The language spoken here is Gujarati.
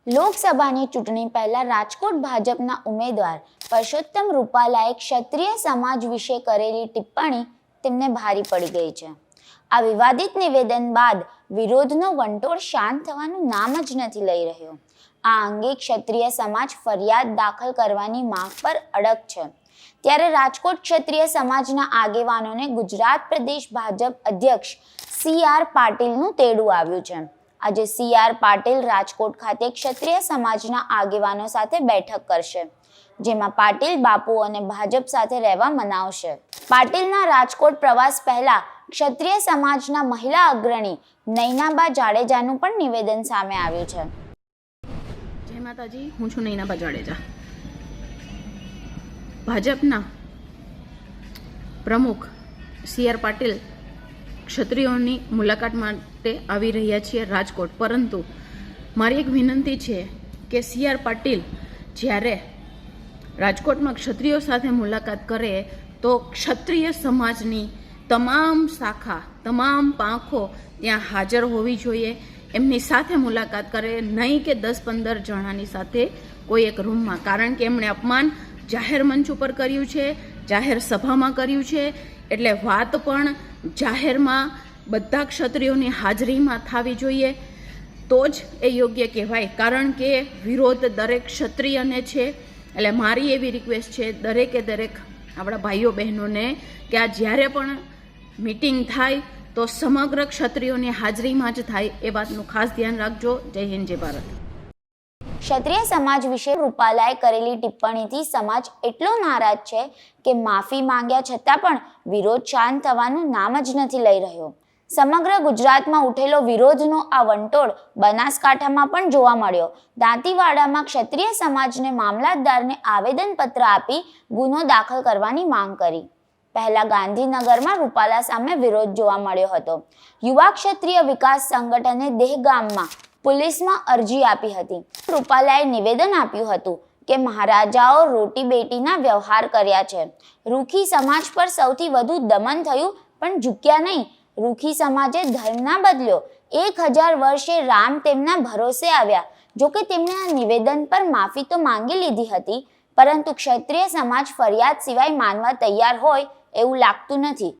લોકસભાની ચૂંટણી પહેલા રાજકોટ ભાજપના ઉમેદવાર પરસોત્તમ રૂપાલાએ ક્ષત્રિય સમાજ વિશે કરેલી ટિપ્પણી તેમને ભારે પડી ગઈ છે। આ વિવાદિત નિવેદન બાદ વિરોધનો વંટોળ શાંત થવાનું નામ જ નથી લઈ રહ્યો। આ અંગે ક્ષત્રિય સમાજ ફરિયાદ દાખલ કરવાની માંગ પર અડગ છે। ત્યારે રાજકોટ ક્ષત્રિય સમાજના આગેવાનોને ગુજરાત પ્રદેશ ભાજપ અધ્યક્ષ CR પાટીલનું તેડું આવ્યું છે। આજે CR પાટીલ રાજકોટ ખાતે ક્ષત્રિય સમાજના આગેવાનો સાથે બેઠક કરશે, જેમાં પાટીલ બાપુ અને ભાજપ સાથે રહેવા મનાવશે। પાટીલના રાજકોટ પ્રવાસ પહેલા ક્ષત્રિય સમાજના મહિલા અગ્રણી નૈનાબા જાડેજાનું પણ નિવેદન સામે આવ્યું છે। જય માતાજી, હું છું નૈનાબા જાડેજા। ભાજપના પ્રમુખ CR પાટીલ ક્ષત્રિયોની મુલાકાત માટે આવી રહ્યા છીએ રાજકોટ, પરંતુ મારી એક વિનંતી છે કે CR પાટીલ જ્યારે રાજકોટમાં ક્ષત્રિયો સાથે મુલાકાત કરે તો ક્ષત્રિય સમાજની તમામ શાખા, તમામ પાંખો ત્યાં હાજર હોવી જોઈએ। એમની સાથે મુલાકાત કરે, નહીં કે 10-15 જણાની સાથે કોઈ એક રૂમમાં, કારણ કે એમણે અપમાન જાહેર મંચ ઉપર કર્યું છે, જાહેર સભામાં કર્યું છે, એટલે વાત પણ જાહેરમાં બધા ક્ષત્રિયોની હાજરીમાં થવી જોઈએ, તો જ એ યોગ્ય કહેવાય। કારણ કે વિરોધ દરેક ક્ષત્રિયને છે, એટલે મારી એવી રિક્વેસ્ટ છે દરેકે દરેક આપણા ભાઈઓ બહેનોને કે આ જ્યારે પણ મીટિંગ થાય તો સમગ્ર ક્ષત્રિયોની હાજરીમાં જ થાય, એ વાતનું ખાસ ધ્યાન રાખજો। જય હિન્દ, જય ભારત। ક્ષત્રિય સમાજ વિશે રૂપાલાએ કરેલી ટિપ્પણીથી સમાજ એટલો નારાજ છે કે માફી માંગ્યા છતાં પણ વિરોધ શાંત થવાનું નામ જ નથી લઈ રહ્યો। સમગ્ર ગુજરાતમાં ઉઠેલો વિરોધનો આ વંટોળ બનાસકાંઠામાં પણ જોવા મળ્યો। દાંતીવાડામાં ક્ષત્રિય સમાજને મામલતદારને આવેદનપત્ર આપી ગુનો દાખલ કરવાની માંગ કરી। પહેલા ગાંધીનગરમાં રૂપાલા સામે વિરોધ જોવા મળ્યો હતો। યુવા ક્ષત્રિય વિકાસ સંગઠને દહેગામમાં પોલીસમાં અરજી આપી હતી। રૂપાલાએ નિવેદન આપ્યું હતું કે મહારાજાઓ રોટી બેટીના વ્યવહાર કર્યા છે। રૂખી સમાજ પર સૌથી વધુ દમન થયું પણ ઝૂક્યા નહીં। રૂખી સમાજે ધર્મ ના બદલ્યો। 1000 વર્ષે રામ તેમના ભરોસે આવ્યા। જોકે તેમણે આ નિવેદન પર માફી તો માંગી લીધી હતી, પરંતુ ક્ષત્રિય સમાજ ફરિયાદ સિવાય માનવા તૈયાર હોય એવું લાગતું નથી।